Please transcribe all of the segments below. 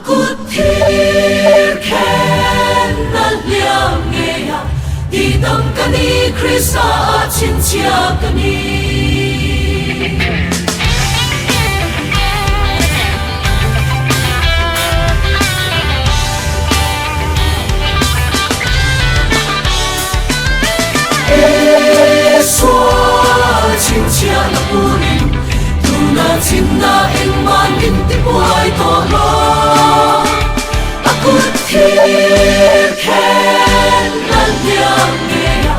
Akutir ken na liang ngeya di dam kani Krista cincia kani Eswa cincia na punin tuna cinta ing manin tibuay tolo Akutir ken na liang ngeya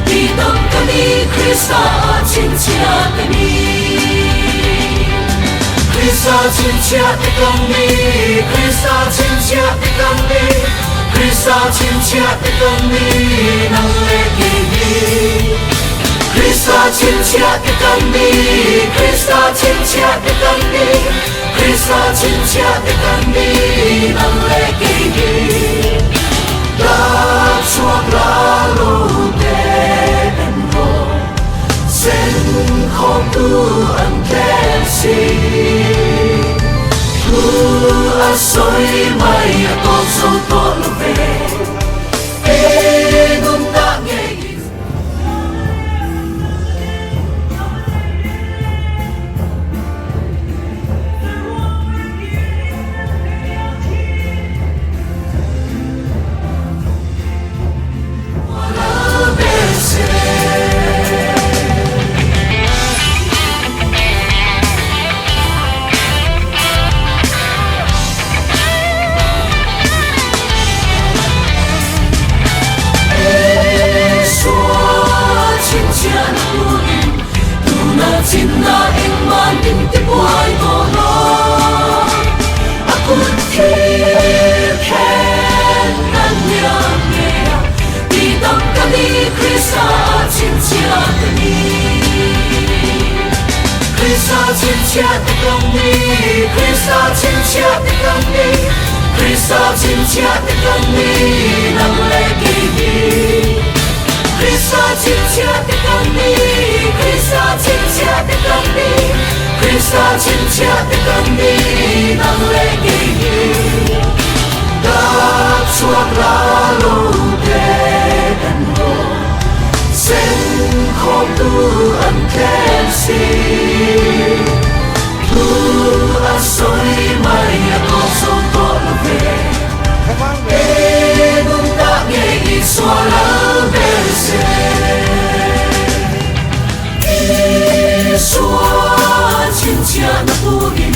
di dam kani Krista cincia kani Krista cincia kani Krista cincia kani Krista cincia kani nang legini Krista cincia kani Krista cincia kani Krista cincia kani nang legini Dak suak lalu dengo sen khom tu an tensi tu asoi mai akong so to love enum ta ngei Cinta ing manin tibuay tolo Akutir ken na liang ngeya di dam kani Krista cincia kani Krista cincia kani Krista cincia kani Krista cincia kani nang legini Krista cincia kani Krista cincia kani Krista cincia kani nang legini Dak suak lalu dengo sen khom tu an tensi tu asoi mai akong so to love enum ta ngei swala verse Eswa cincia na punin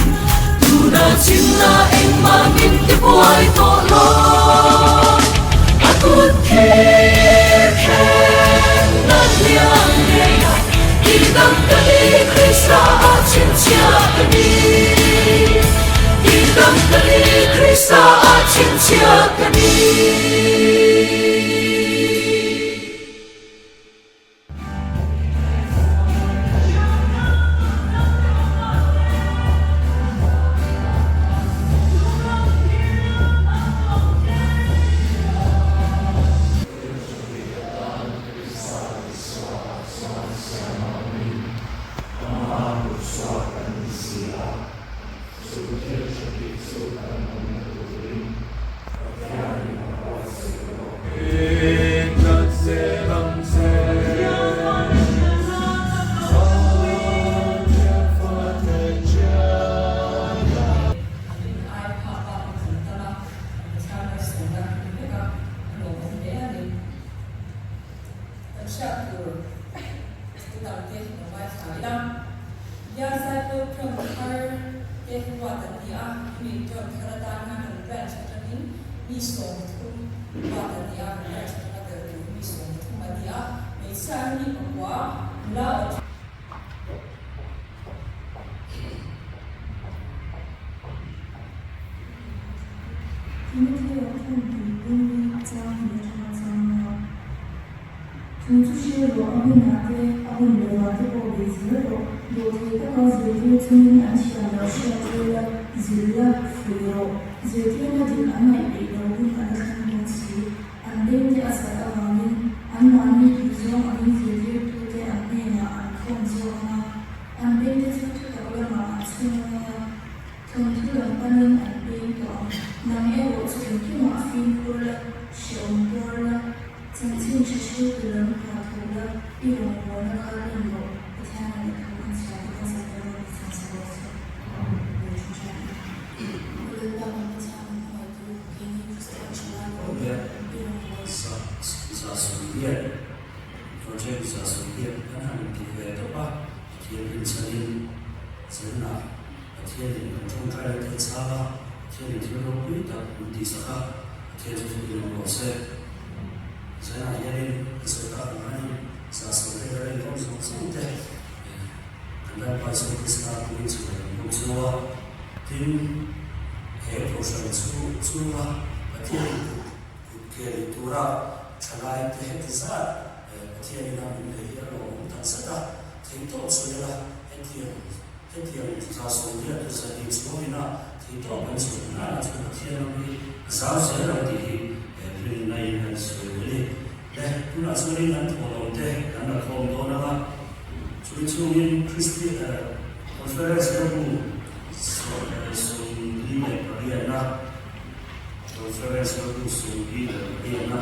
tuna cinta ing manin tibuay tolo Akutir ken na liang ngeya di dam kani Krista cincia kani di dam kani Krista cincia kani thường thứ lòng quan linh ảnh bên tỏ nằm e bộ sự cái mỏ phim cô là sự ông cô là chân chính sự sự từ lớn hòa thủ là đi đồng hồ nó khá lên bộ để theo này không cần phải có sự thay đổi sang sau đó để chúng ta người ta làm sao mà từ cái những sự trở lại đi đồng hồ sa suriya project sa suriya kan han ti ve to pa thian in sanin sanna thian in control kai te sala thian in thilo pi ta ti saka thian chu ti no se sana yarin se ka mani sa suriya ren ko so so te kan pa so krishna ku chu no chuwa tin he project chu wa thian ke tura chalai te hetza thian ina min le ya lo ta sata thing to sula hethian sa so dia tu sa ni so ina thing to ban so na chu thian mi za se la ti rin nai na so le le tu na so rin nan to lo te na khom do na chu in christian conference ko so ni le paria na conference ko so ni le paria na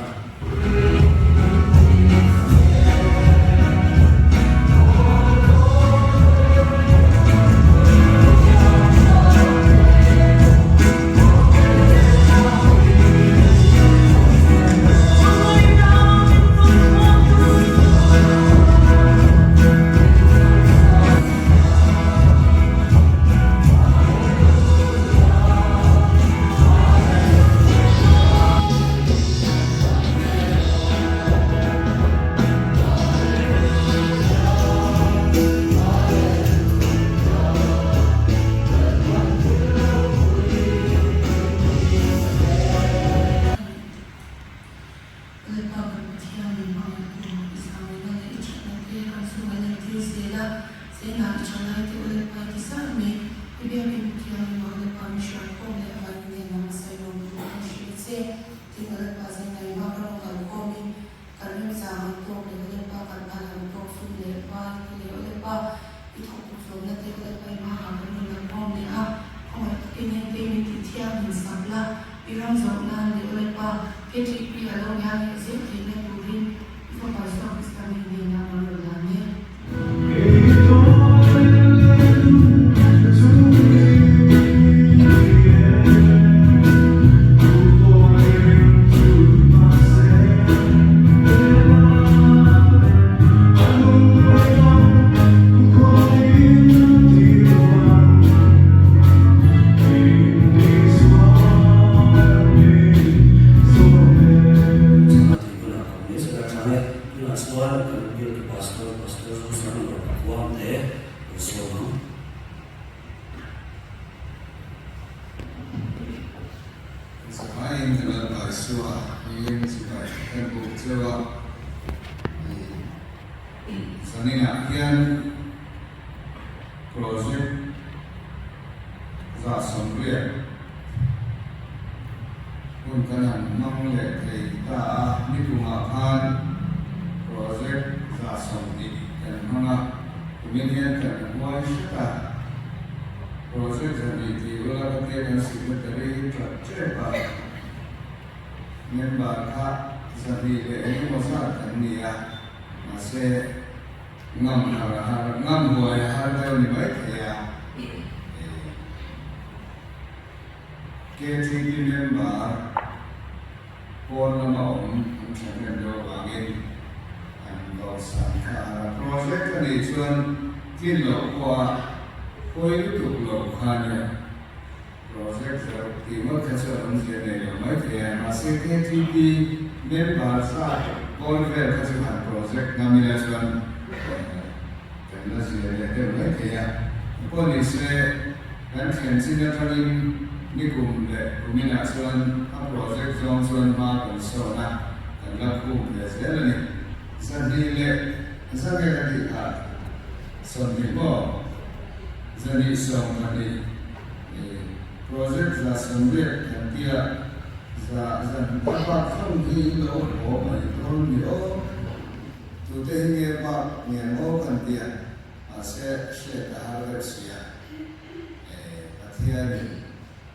thiên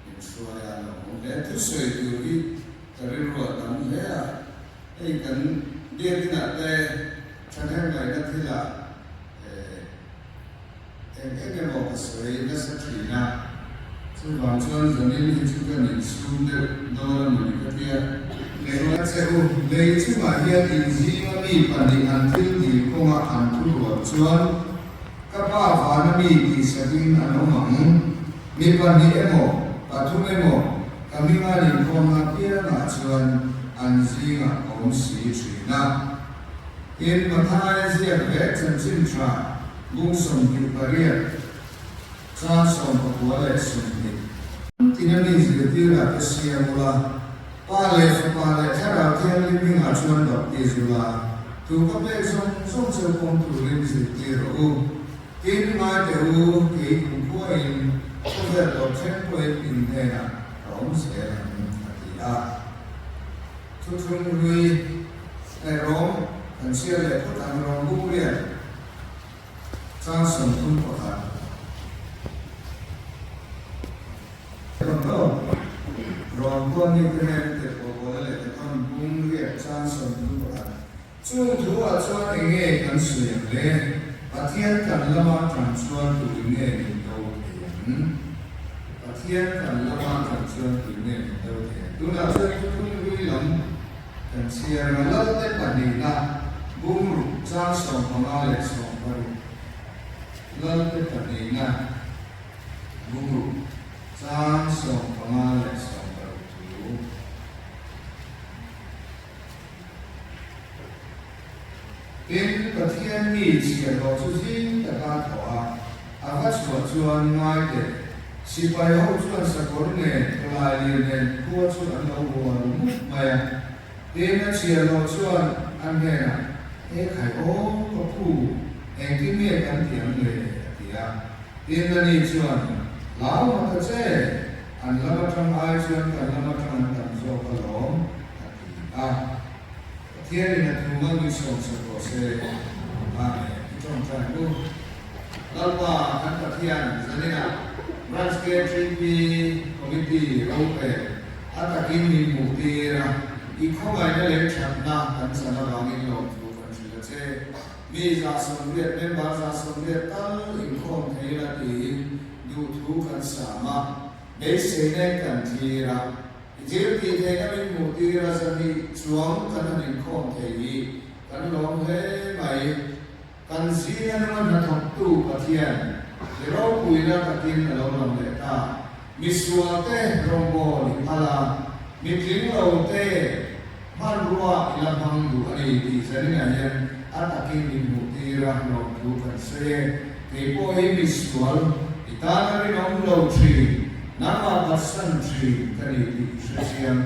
in xua ya lo le tu soi tu ri ta ri ro tam le a ei kan dia tin a te chan hai lai na thi la em mo ka soi na sa thi na chu wang chuan zanin hi chu kan in su de do la mu ka tia le ro che u le chu ma hian in ji ma mi pa ni an thil ni ko ma an thu ro chuan ka pa va na mi ti sa din an o mang mi pa ni emo pa thu emo ka mi ma ni ko ma pia na chuan an ji nga om si chi na in ma thai sia ve chen chin tra bung som ki pariat cha som ko wa le som ni tinani ji ti ra ka sia mula pa le tha ra thian li mi nga chuan dok ti zula tu ka pe som che pom tu rin ji ti ro in ma te u ki ku ko in ko ve lo chen ko in ne na rom se la ti a tu thung lui e rom kan sia le ko tan rom bu le cha som tum ko ta rom ko ni ke te ko ko le te kan bung le cha som tum ko ta chu thu a chuan nge kan su le Pathian kan lama transfer tu ini do Pathian kan lama transfer tu ini do tu nak saya tu bilang kan siapa lalu te pandina bumru cha som pangale som baru lalu te pandina bumru cha som pangale som baru tu in Pathian ni chia lo chu jin ta ka thawa ava chua chuan ngai te si pai ho chuan sa kor ne lai li ne ko chu an lo wo mu mai te na chia lo chuan an ne na e khai o ko pu en ki me kan tiang le tia in na ni chuan lao ma ka che an la ma thang ai chuan kan la ma thang kan zo ka lo a thiên là thùng ngân như sông sông cổ xe mà trong trại luôn lâu qua các tập thiên cho nên là branch care training committee lâu về ắt là kinh nghiệm mục tiêu là ít không ai đã lấy chậm na cần sản xuất bằng những lỗ thủ phần chỉ là chế mi ra sông việt bên bờ ra sông việt tal ít không thấy là thì du thủ cần sản mà để xây nên cần thì là Jil ti the na min mu ti ra sa ni chuang kan hanin khom thei kan lom he mai kan si na na thok tu pathian le ro pui na takin alo lam le ta mi suwa te rombo ni ala mi tling lo te man ruwa ila bang du ani ti sa ni na yan atakin ni mu ti ra no tu kan se te po he mi suwal itana ri nom lo tri nama basan tri kani di sesiam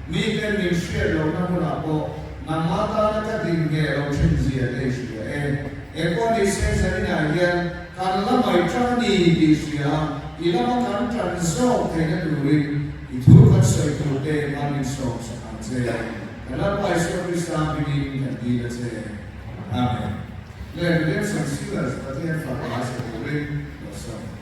mi kan mi share lo na mula ko nama ta na ka din ge lo chen zia de shia e ko ni se sa ni na yan kan la mai tra ni di shia ila ma kan tran so te na du ri I thu ka sai ko te ma ni so sa kan se kala pa so ri sa bi ni kan di la se amen le le sa si la sa te fa pa sa ko ri lo sa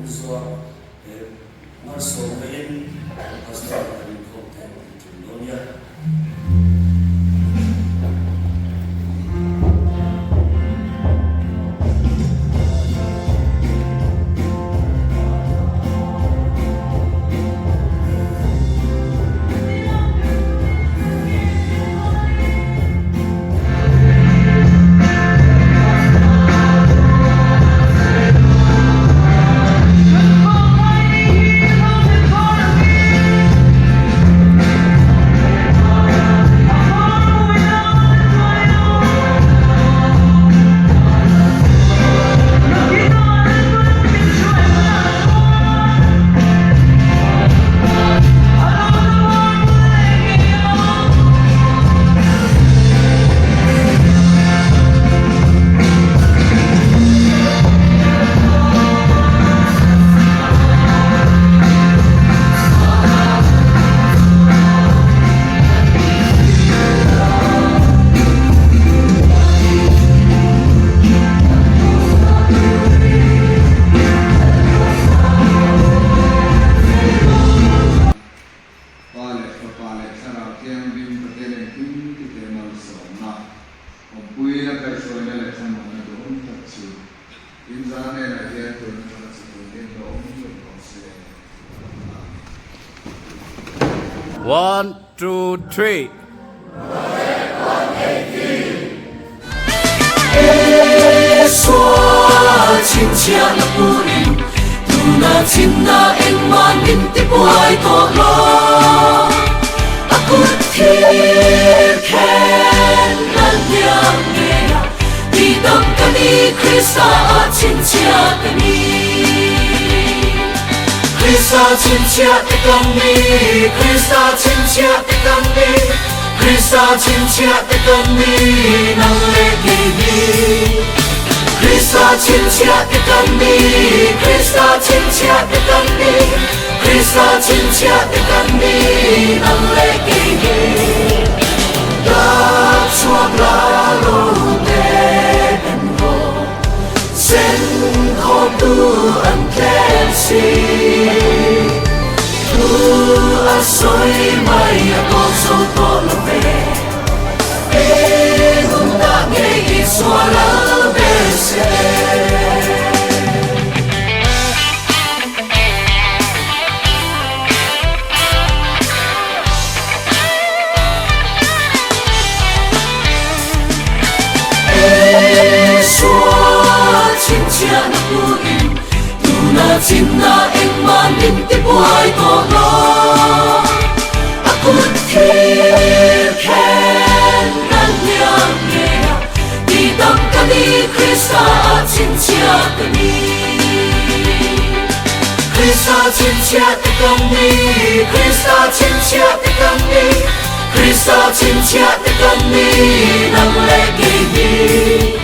so mar so kain pastor kan ko te dunia One, two, three. Xóa chín chia là bù in tu na chín na em man in ti buai to lo aku thiên khen nan yang nghe đi đâm cái Krista chín chia cái Krista chín chia cái Krista chín chia cái Krista chín chia cái nang lệ kỳ Krista chín chia cái Krista chín chia cái Krista chín chia cái nang lệ kỳ đã chuộc lá lô đen hồ sen khó tu ăn kém si tu a soi mai a con số to là về hùng đã nghe ý xóa lá về xe xóa chín chia na bù in tu na chín na em man in ti buai to lo aku thiên khen nan yang nghe đi đâm cái Krista chín chia cái Krista chín chia cái Krista chín chia cái Krista chín chia cái nang lệ kỳ